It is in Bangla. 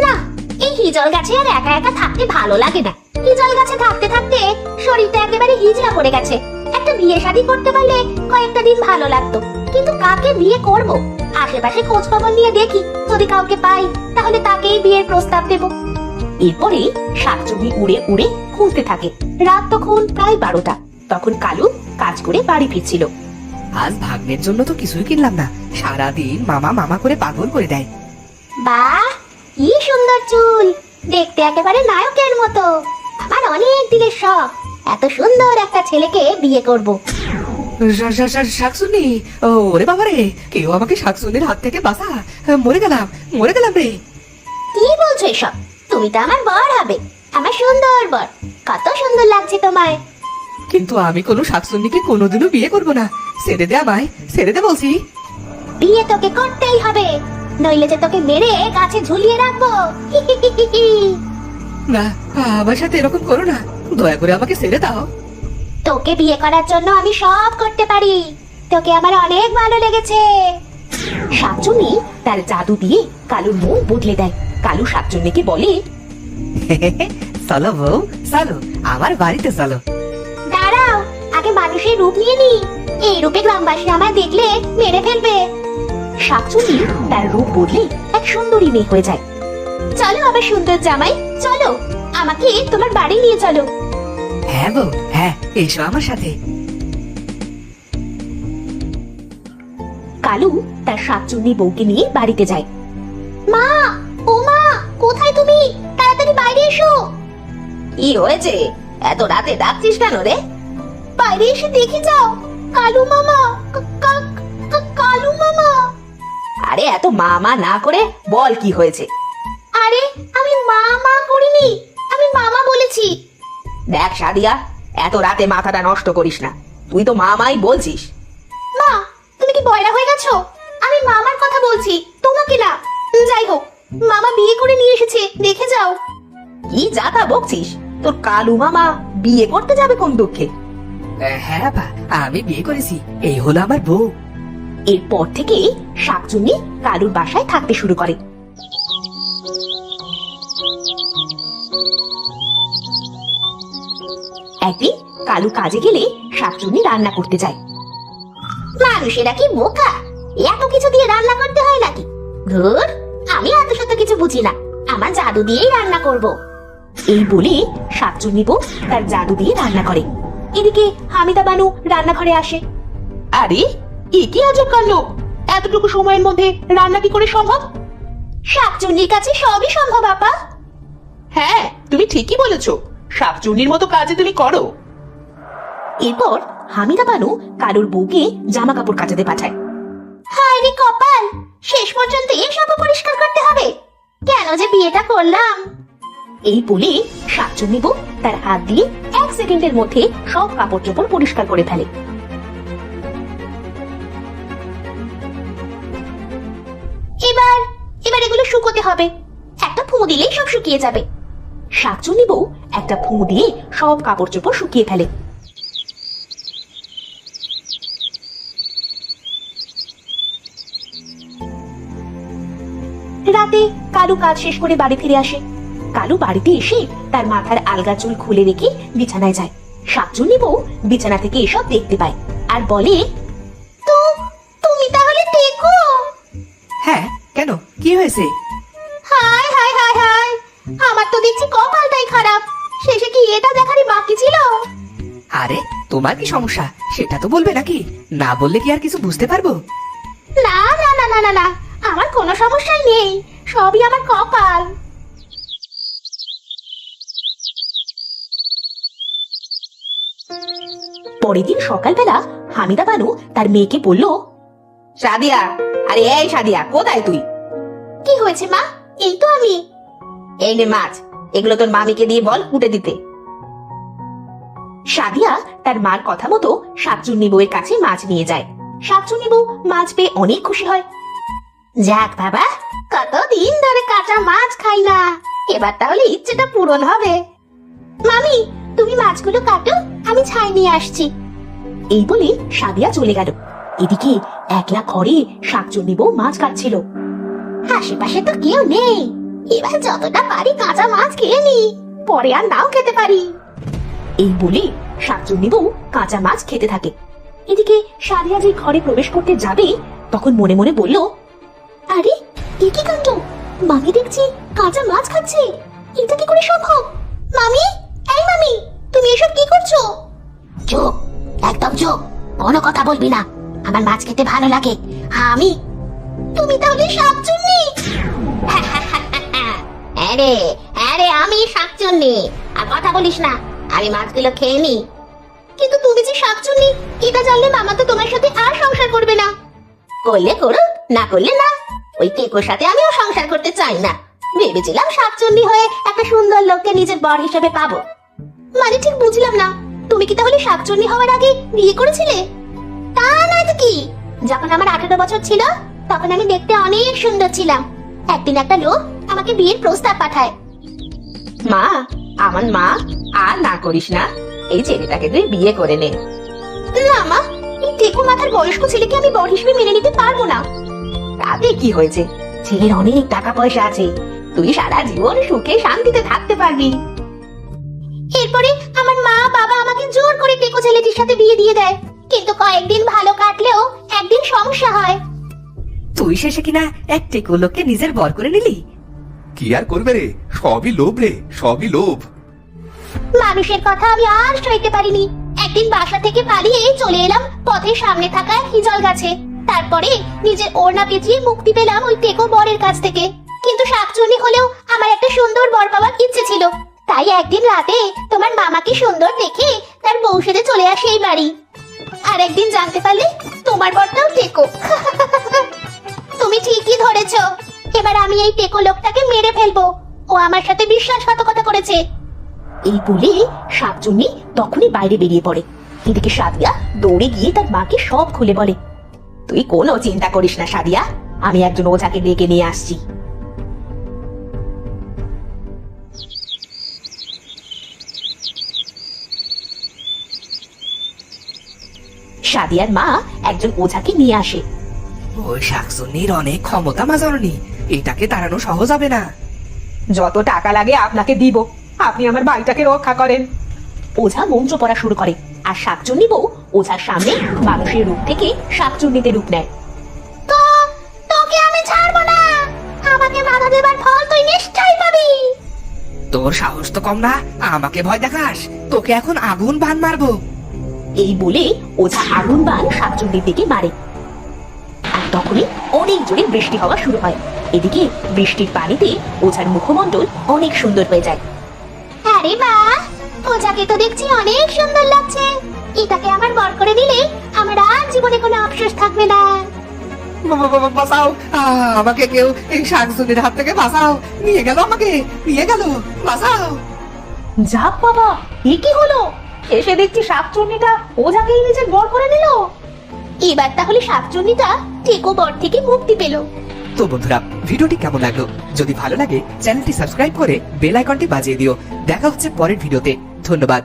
না, এই হিজল গাছে আর একা একা থাকতে ভালো লাগে না। হিজল গাছে থাকতে থাকতে শরীরটা একেবারে হিজলা পড়ে গেছে। একটা বিয়ে শাদী করতে পারলে কয়েকটা দিন ভালো লাগতো, কিন্তু কাকে বিয়ে করব? আশেপাশে খোঁজ খবর নিয়ে দেখি, যদি কাউকে পাই তাহলে তাকেই বিয়ের প্রস্তাব দেব। এরপরে শাকচুন্নি উড়ে উড়ে খুঁজতে থাকে। রাত তখন প্রায় 12টা। তখন কালু কাজ করে বাড়ি ফিরছিল। আজ ভাগ্নের জন্য তো কিছুই কিনলাম না, সারাদিন মামা মামা করে পাগল করে দেয়। বাহ, কি সুন্দর চুল, দেখতে একেবারে নায়কের মতো। আমার অনেক দিনের শখ, এত সুন্দর একটা ছেলেকে বিয়ে করব। শাকসুন্নি, ওরে বাবারে, কেউ আমাকে শাকসুন্নির হাত থেকে বাঁচা, মরে গেলাম রে। কি বলছো এসব? তুমি তো আমার বর হবে, আমার সুন্দর বর। কত সুন্দর লাগছে তোমায়। কিন্তু আমি কোনো শাকসুন্নিকে কোনোদিনও বিয়ে করব না। ছেড়ে দে আমায়, ছেড়ে দে বলছি। বিয়ে তোকে করতেই হবে, নইলে যে তোকে মেরে গাছে ঝুলিয়ে রাখবো। না, আমার সাথে এরকম করো না, দয়া করে আমাকে ছেড়ে দাও। তোকে বিয়ে করার জন্য আমি সব করতে পারি। তোকে আমার অনেক ভালো লেগেছে। শাকচুন্নি তার জাদু দিয়ে কালুর মুখ বদলে দেয়। কালু শাকচুন্নিকে বলে, চলো বউ, চলো আমার বাড়িতে চলো। দাঁড়াও, আগে মানুষের রূপ নিয়ে নি। এই রূপে গ্রামবাসী আমায় দেখলে মেরে ফেলবে। শাকচুন্নি তার রূপ বদলে এক সুন্দরী মেয়ে হয়ে যায়। চলো আমার সুন্দর জামাই, চলো আমাকে তোমার বাড়ি নিয়ে চলো। হ্যাঁ বউ, হ্যাঁ, এসো আমার সাথে। কালু তার শাকচুন্নি বউকে নিয়ে বাড়িতে যায়। মা, ও মা, কোথায় তুমি? তাড়াতাড়ি বাইরে এসো। কি হয়েছে? এত রাতে ডাকছিস কেন রে? বাইরে এসে দেখে যাও, কালু মামা। কালু মামা। আরে এত মামা না করে বল কি হয়েছে? আরে আমি মামা করিনি, আমি মামা বলেছি। দেখ সাদিয়া, এত রাতে মাথাটা নষ্ট করিস না, তুই তো মামাই বলছিস। মা, তুমি কি বয়রা হয়ে গেছো? আমি মামার কথা বলছি, তোমাকে না। যাই হোক, মামা বিয়ে করে নিয়ে এসেছে, দেখে যাও। কি যাতা বকছিস? তোর কালু মামা বিয়ে করতে যাবে কোন দুঃখে? হ্যাঁ বাবা, আমি বিয়ে করেছি, এই হলো আমার বউ। এরপর থেকে শাকচুন্নি কালুর বাসায় থাকতে শুরু করে। একদিন কালু কাজে গেলে শাকচুন্নি রান্না করতে যায়। মানুষেরা কি বোকা, এত কিছু দিয়ে রান্না করতে হয় নাকি? ধুর, আমি এত শত কিছু বুঝি না, আমার জাদু দিয়েই রান্না করব। এই বলে শাকচুন্নি বউ তার জাদু দিয়ে রান্না করে। এদিকে হামিদা বানু রান্নাঘরে আসে। আরে এ কি আজব কাণ্ড, এতটুকু সময়ের মধ্যে রান্না কি করে সম্ভব? শাকচুন্নির কাছে সবই সম্ভব আপা। হ্যাঁ, তুমি ঠিকই বলেছো, শাকচুন্নির মতো কাজে তুমি করো। এরপর হামিদা বানু কালুর বউকে জামা কাপড় কাচাতে পাঠায়। হায় রে কপাল, শেষ পর্যন্ত এসব পরিষ্কার করতে হবে। কেন যে বিয়েটা করলাম? এই বলে শাকচুন্নি বউ তার হাত দিয়ে 1 সেকেন্ডের মধ্যে সব কাপড় চোপড় পরিষ্কার করে ফেলে। এবার এবার এগুলো শুকোতে হবে, একটা ফুঁ দিলেই সব শুকিয়ে যাবে। শাকচুন্নি বউ একটা ফুঁ দিয়ে সব কাপড় চোপড় শুকিয়ে ফেলে। রাতে কালু কাজ শেষ করে বাড়ি ফিরে আসে। কালু বাড়িতে এসে তার মাথার আলগা চুল খুলে রেখে বিছানায় যায়। শাকচুন্নি বউ বিছানা থেকে এসব দেখতে পায় আর বলে, তো তুমি তাহলে দেখো। হ্যাঁ, কেন, কি হয়েছে? হায় হায় হায় হায়, আমার তো দেখছি কপালটাই খারাপ। শেষে কি এটা দেখারই বাকি ছিল? আরে তোমার কি সমস্যা সেটা তো বলবে নাকি? না বললে কি আর কিছু বুঝতে পারবো? না না না না না না, আমার কোনো সমস্যাই নেই, সবই আমার কপাল। পরের দিন সকালবেলা হামিদা বানু তার মেয়েকে বলল, সাদিয়া, আরে এই সাদিয়া, কোথায় তুই? কি হয়েছে মা? এই তো আমি। এই নে মাছ, এগুলো তোর মামিকে দিয়ে বল কুটে দিতে। সাদিয়া তার মার কথা মতো শাকচুন্নি বউয়ের কাছে মাছ নিয়ে যায়। শাকচুন্নি বউ মাছ পেয়ে অনেক খুশি হয়। যাক বাবা, কতদিন ধরে কাঁচা মাছ খাই না, এবার তাহলে ইচ্ছেটা পূরণ হবে। মামি, তুমি মাছগুলো কাটো, আমি ছাই নিয়ে আসছি। এই বলে সাদিয়া চলে গেল। এদিকে একলা ঘরে শাকচুন্নি বউ মাছ কাটছিল। আশেপাশে তো কেউ নেই, এবার যতটা পারি কাঁচা মাছ খেয়ে নি, পরে আর নাও খেতে পারি। এই বলে শাকচুন্নি বউ কাঁচা মাছ খেতে থাকে। এদিকে সাদিয়া যে ঘরে প্রবেশ করতে যাবে, তখন মনে মনে বলল, আরে এ কি কাণ্ড, মামি দেখছি কাঁচা মাছ খাচ্ছে, এটা কি করে সম্ভব? মামি, এই মামি, তুমি এসব কি করছো? চুপ, একদম চুপ, কোনো কথা বলবি না। আমার মাছ খেতে ভালো লাগে। আমি, তুমি তাহলে শাকচুন্নি? আরে আরে, আমি শাকচুন্নি। আর কথা বলিস না, আমি মাছগুলো খেয়ে নি। কিন্তু তুমি যে শাকচুন্নি, এটা জানলে মামা তো তোমার সাথে আর সংসার করবে না। করলে করুক, না করলে না। ওই টেকোর সাথে আমিও সংসার করতে চাই না। ভেবেছিলাম শাকচুন্নি হয়ে একটা সুন্দর লোককে নিজের বর হিসেবে পাবো। মানে ঠিক বুঝলাম না, তুমি কি তাহলে শাকচুন্নি হওয়ার আগে বিয়ে করেছিলে? তা নয় তো কি, যখন আমার 18 বছর ছিল তখন আমি দেখতে অনেক সুন্দর ছিলাম। একদিন একটা লোক আমাকে বিয়ের প্রস্তাব পাঠায়। মা, আমার মা, আর না করিস না, এই ছেলেটাকে তুই বিয়ে করে নে। না মা, এই টেকো মাথার বয়স্ক ছেলেকে আমি বর হিসেবে মেনে নিতে পারবো না। তাতে কি হয়েছে? ছেলের অনেক টাকা পয়সা আছে, তুই সারা জীবন সুখে শান্তিতে থাকতে পারবি। এরপরে আমার মা বাবা আমাকে জোর করে টেকো ছেলেটির সাথে বিয়ে দিয়ে দেয়। কিন্তু কয়েকদিন ভালো কাটলেও একদিন সমস্যা হয়। তুই শেষে কিনা এক টেকো লোককে নিজের বর করে নিলি? কি আর করবে রে, সবই লোভ রে, সবই লোভ। মানুষের কথা আমি আর সইতে পারিনি। একদিন বাসা থেকে পালিয়ে চলে এলাম পথের সামনে থাকা হিজল গাছে। তারপরে নিজের ওড়না পেঁচিয়ে মুক্তি পেলাম ওই টেকো বরের কাছ থেকে। কিন্তু শাকচুন্নি হলেও আমার একটা সুন্দর বর পাওয়ার ইচ্ছে ছিল। তাই একদিন রাতে তোমার মামাকে সুন্দর দেখে তার বউ সেজে চলে আসে এই বাড়ি। আর একদিন জানতে পারলে তোমার বরটাও টেকো। তুমি ঠিকই ধরেছো, এবার আমি এই টেকো লোকটাকে মেরে ফেলবো। ও আমার সাথে বিশ্বাসঘাতকতা করেছে। এই বলে শাকচুন্নি তখনই বাইরে বেরিয়ে পড়ে। এদিকে সাদিয়া দৌড়ে গিয়ে তার মাকে সব খুলে বলে। তুই কোনো চিন্তা করিস না সাদিয়া, আমি একজন ওঝাকে ডেকে নিয়ে আসছি। সাদিয়ার মা একজন ওঝাকে নিয়ে আসে। ওই শাকচুন্নির অনেক ক্ষমতা মাজরনি, এটাকে তাড়ানো সহজ হবে না। যত টাকা লাগে আপনাকে দিব, আপনি আমার বাড়িটাকে রক্ষা করেন। ওঝা মন্ত্র পড়া শুরু করে, আর শাকচুন্নি বউ ওঝার সামনে মানুষের রূপ থেকে শাকচুন্নিতে রূপ নেয়। তোকে আমি ছাড়বো না, আমাকে বাধা দেবার ফল তুই নিশ্চয়ই পাবি। তোর সাহস তো কম না, আমাকে ভয় দেখাস? তোকে এখন আগুন বান মারবো। এই বলে ওঝা আগুন বান শাকচুন্নির দিকে মারে। আর তখনই অনেক জোরে বৃষ্টি হওয়া শুরু হয়। এদিকে বৃষ্টির পানিতে ওঝার মুখমণ্ডল অনেক সুন্দর হয়ে যায়। আরে বাহ, ওঝাকে তো দেখছি অনেক সুন্দর লাগছে। এটাকে আমার বর করে দিলে আমার আর জীবনে কোনো আফসোস থাকবে না। বাঁচাও, আমাকে কেউ এই শাকচুন্নির হাত থেকে বাঁচাও। নিয়ে গেল আমাকে, নিয়ে গেল, বাঁচাও। যাক বাবা, এ কি হলো? এসে দেখছি শাকচুন্নিটা ওঝাকেই নিজের বর করে নিল। এবার তাহলে শাকচুন্নিটা টেকো বর থেকে মুক্তি পেল। তো বন্ধুরা, ভিডিওটি কেমন লাগলো? যদি ভালো লাগে চ্যানেলটি সাবস্ক্রাইব করে বেল আইকনটি বাজিয়ে দিও। দেখা হচ্ছে পরের ভিডিওতে। ধন্যবাদ।